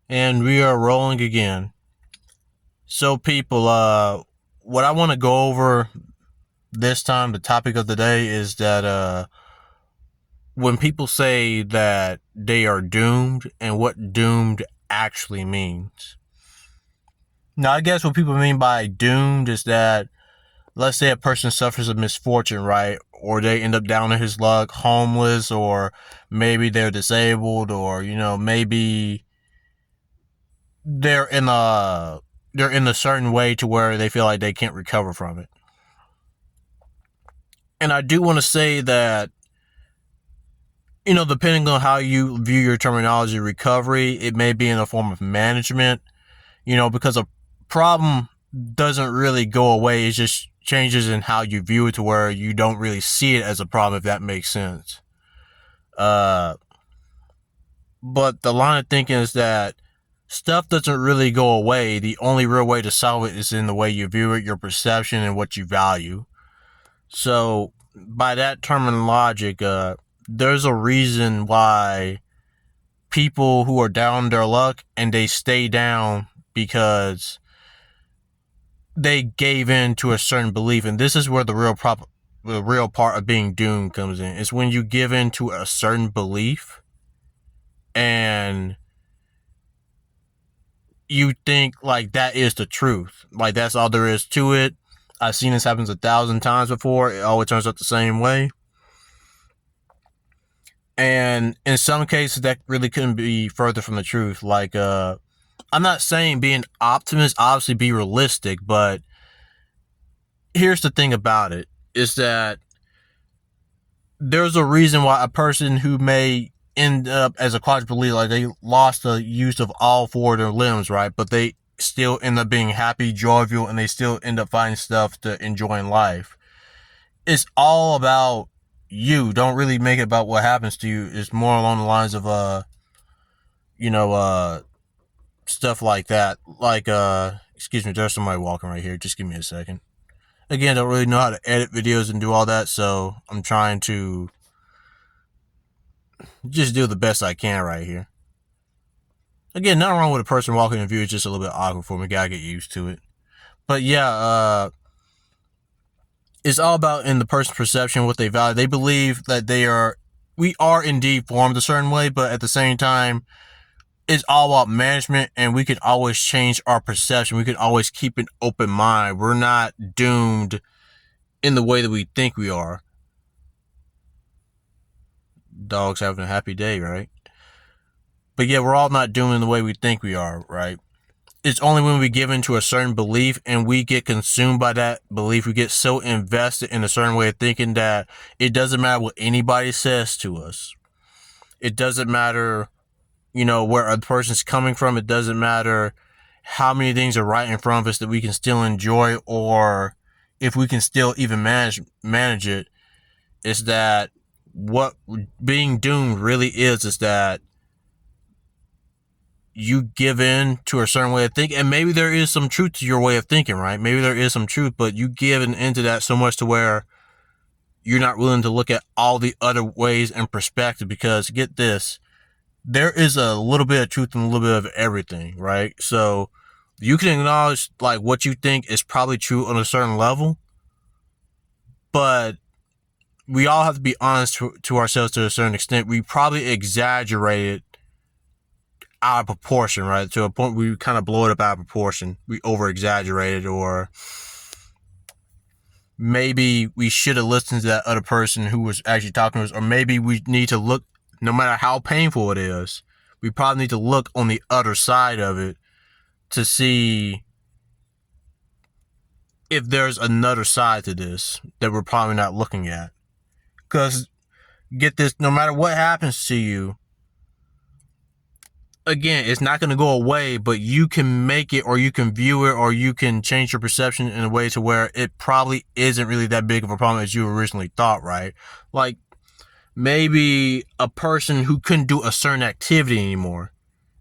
And we are rolling again. So, people, what I want to go over this time, the topic of the day is that when people say that they are doomed and what doomed actually means. Now, I guess what people mean by doomed is that, let's say a person suffers a misfortune, right? Or they end up down in his luck, homeless, or maybe they're disabled, or, maybe they're in a they're in a certain way to where they feel like they can't recover from it. And I do want to say that, depending on how you view your terminology recovery, it may be in a form of management, because a problem doesn't really go away. It just changes in how you view it to where you don't really see it as a problem, if that makes sense. Uh, but the line of thinking is that stuff doesn't really go away. The only real way to solve it is in the way you view it, your perception, and what you value. So, by that terminologic, there's a reason why people who are down their luck and they stay down because they gave in to a certain belief, and this is where the real part of being doomed comes in. It's when you give in to a certain belief and you think like that is the truth, like that's all there is to it. I've seen this happen 1,000 times before. It always turns out the same way. And in some cases, that really couldn't be further from the truth. Like, I'm not saying being optimist, obviously be realistic, but here's the thing about it is that there's a reason why a person who may end up as a quadriplegic, like they lost the use of all four of their limbs, right? But they still end up being happy, jovial, and they still end up finding stuff to enjoy in life. It's all about you. Don't really make it about what happens to you. It's more along the lines of you know, stuff like that. Like excuse me, there's somebody walking right here. Just give me a second. Again, I don't really know how to edit videos and do all that, so I'm trying to just do the best I can right here. Again, nothing wrong with a person walking in view. It's just a little bit awkward for me. Gotta get used to it. But yeah, it's all about in the person's perception, what they value. They believe that we are indeed formed a certain way, but at the same time, it's all about management, and we can always change our perception. We can always keep an open mind. We're not doomed in the way that we think we are. Dogs having a happy day, right? But yeah, we're all not doomed in the way we think we are, right? It's only when we give into a certain belief and we get consumed by that belief, we get so invested in a certain way of thinking that it doesn't matter what anybody says to us. It doesn't matter, where a person's coming from. It doesn't matter how many things are right in front of us that we can still enjoy, or if we can still even manage it. Is that what being doomed really is that you give in to a certain way of thinking, and maybe there is some truth to your way of thinking, right? Maybe there is some truth, but you give into that so much to where you're not willing to look at all the other ways and perspective, because get this, there is a little bit of truth and a little bit of everything, right? So you can acknowledge like what you think is probably true on a certain level, but we all have to be honest to ourselves to a certain extent. We probably exaggerated out of proportion, right? To a point we kind of blow it up out of proportion. We over exaggerated, or maybe we should have listened to that other person who was actually talking to us, or maybe we need to look, no matter how painful it is, we probably need to look on the other side of it to see if there's another side to this that we're probably not looking at. Because get this, no matter what happens to you, again, it's not going to go away, but you can make it, or you can view it, or you can change your perception in a way to where it probably isn't really that big of a problem as you originally thought, right? Like maybe a person who couldn't do a certain activity anymore.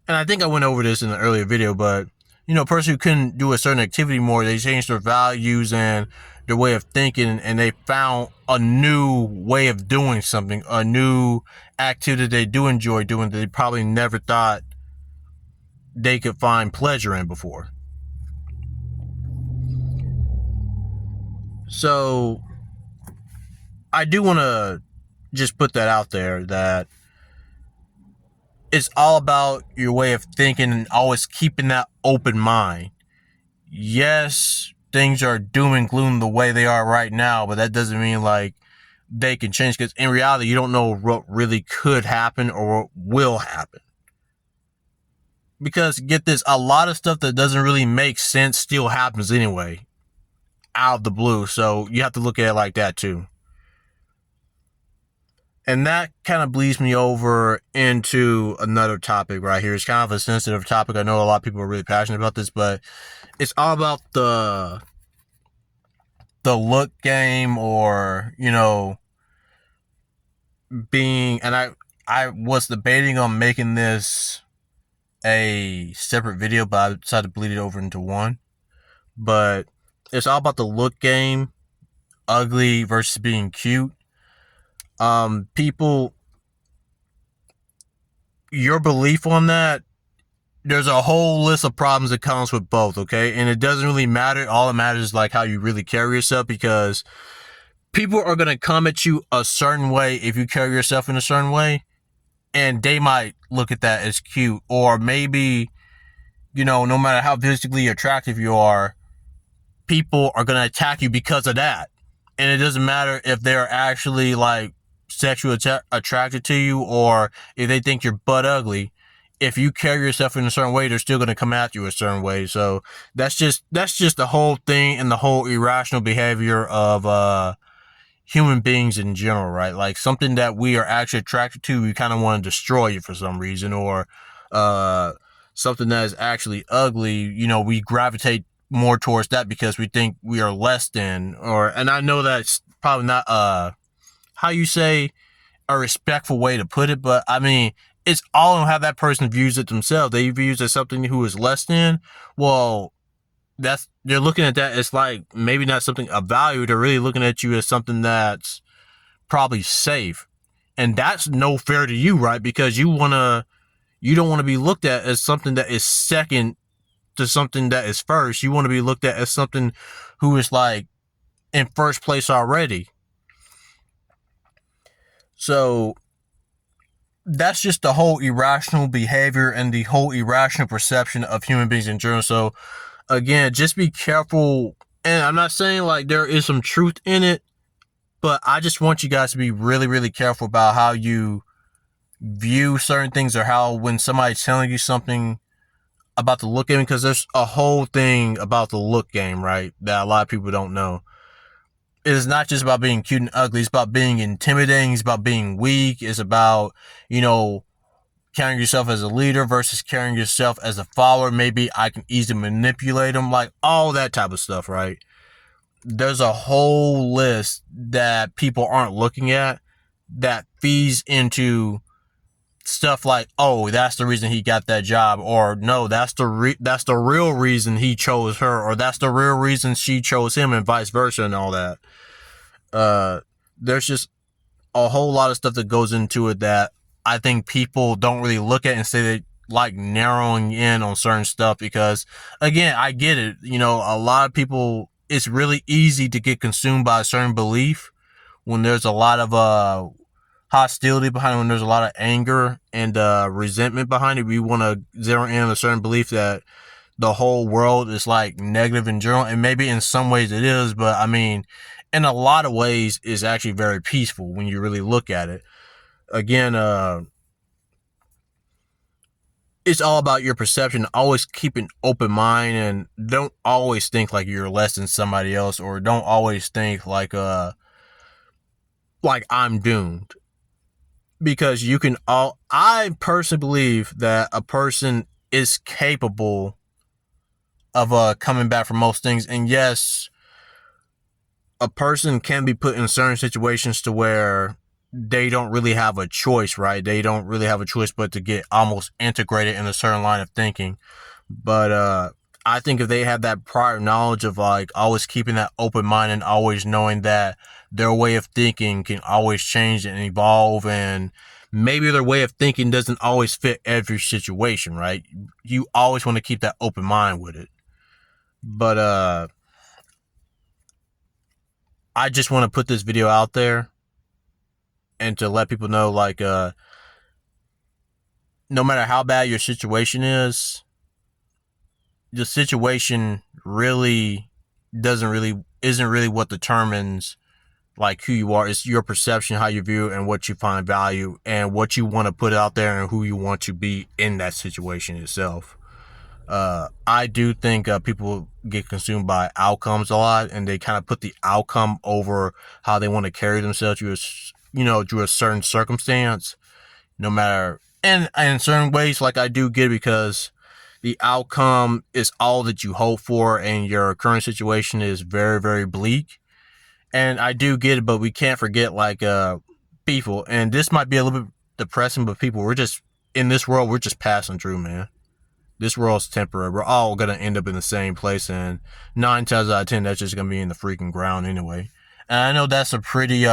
And I think I went over this in an earlier video, but a person who couldn't do a certain activity anymore, they changed their values and their way of thinking, and they found a new way of doing something, a new activity they do enjoy doing that they probably never thought they could find pleasure in before. So I do want to just put that out there, that it's all about your way of thinking and always keeping that open mind. Yes, things are doom and gloom the way they are right now, but that doesn't mean like they can change, because in reality, you don't know what really could happen or what will happen. Because get this, a lot of stuff that doesn't really make sense still happens anyway, out of the blue. So you have to look at it like that too. And that kind of bleeds me over into another topic right here. It's kind of a sensitive topic. I know a lot of people are really passionate about this, but it's all about the look game, or, you know, being, and I was debating on making this a separate video, but I decided to bleed it over into one. But it's all about the look game, ugly versus being cute. People, your belief on that, there's a whole list of problems that comes with both, okay? And it doesn't really matter. All that matters is like how you really carry yourself, because people are going to come at you a certain way if you carry yourself in a certain way, and they might look at that as cute. Or maybe, you know, no matter how physically attractive you are, people are going to attack you because of that. And it doesn't matter if they're actually like sexually attracted to you, or if they think you're butt ugly. If you carry yourself in a certain way, they're still going to come at you a certain way. So that's just the whole thing, and the whole irrational behavior of human beings in general, right? Like something that we are actually attracted to, we kind of want to destroy it for some reason. Or something that is actually ugly, you know, we gravitate more towards that because we think we are less than. Or, and I know that's probably not how you say a respectful way to put it, but I mean, it's all on how that person views it themselves. They view it as something who is less than. Well, they're looking at that as like maybe not something of value. They're really looking at you as something that's probably safe, and that's no fair to you, right? Because you don't want to be looked at as something that is second to something that is first. You want to be looked at as something who is like in first place already. So that's just the whole irrational behavior and the whole irrational perception of human beings in general. So again, just be careful. And I'm not saying like there is some truth in it, but I just want you guys to be really, really careful about how you view certain things, or how when somebody's telling you something about the look game, because there's a whole thing about the look game, right, that a lot of people don't know. It is not just about being cute and ugly. It's about being intimidating. It's about being weak. It's about, you know, carrying yourself as a leader versus carrying yourself as a follower. Maybe I can easily manipulate them, like all that type of stuff, right? There's a whole list that people aren't looking at that feeds into stuff like, oh, that's the reason he got that job, or no, that's the real reason he chose her, or that's the real reason she chose him, and vice versa, and all that. There's just a whole lot of stuff that goes into it that I think people don't really look at and say they like narrowing in on certain stuff, because again, I get it. You know, a lot of people, it's really easy to get consumed by a certain belief when there's a lot of hostility behind it, when there's a lot of anger and resentment behind it. We want to zero in on a certain belief that the whole world is like negative in general, and maybe in some ways it is, but I mean, in a lot of ways is actually very peaceful when you really look at it. Again, it's all about your perception. Always keep an open mind, and don't always think like you're less than somebody else, or don't always think like I'm doomed. Because you can I personally believe that a person is capable of coming back from most things. And yes, a person can be put in certain situations to where they don't really have a choice, right? They don't really have a choice but to get almost integrated in a certain line of thinking. But I think if they have that prior knowledge of like always keeping that open mind, and always knowing that their way of thinking can always change and evolve, and maybe their way of thinking doesn't always fit every situation, right? You always want to keep that open mind with it. But I just want to put this video out there and to let people know, like, no matter how bad your situation is, the situation really isn't really what determines like who you are. It's your perception, how you view it, and what you find value, and what you want to put out there, and who you want to be in that situation itself. I do think people get consumed by outcomes a lot, and they kind of put the outcome over how they want to carry themselves through a certain circumstance. No matter, and in certain ways, like I do get it, because the outcome is all that you hope for, and your current situation is very, very bleak. And I do get it, but we can't forget, like, people, and this might be a little bit depressing, but people, we're just, in this world, we're just passing through, man. This world's temporary. We're all going to end up in the same place, and 9 times out of 10, that's just going to be in the freaking ground anyway. And I know that's a pretty,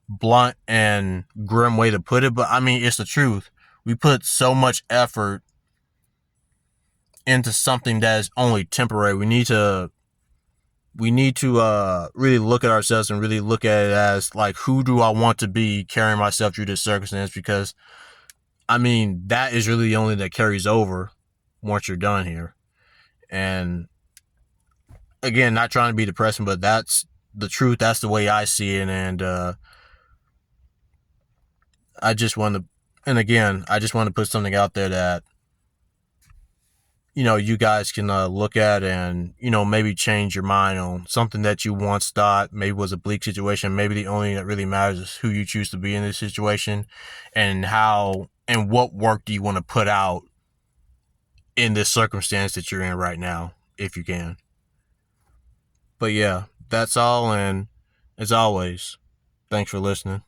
blunt and grim way to put it, but I mean, it's the truth. We put so much effort into something that is only temporary. We need to really look at ourselves and really look at it as, like, who do I want to be carrying myself through this circumstance? Because I mean, that is really the only that carries over once you're done here. And again, not trying to be depressing, but that's the truth. That's the way I see it. And I just want to put something out there that, you guys can look at, and, maybe change your mind on something that you once thought maybe was a bleak situation. Maybe the only thing that really matters is who you choose to be in this situation, and what work do you want to put out in this circumstance that you're in right now, if you can. But yeah, that's all. And as always, thanks for listening.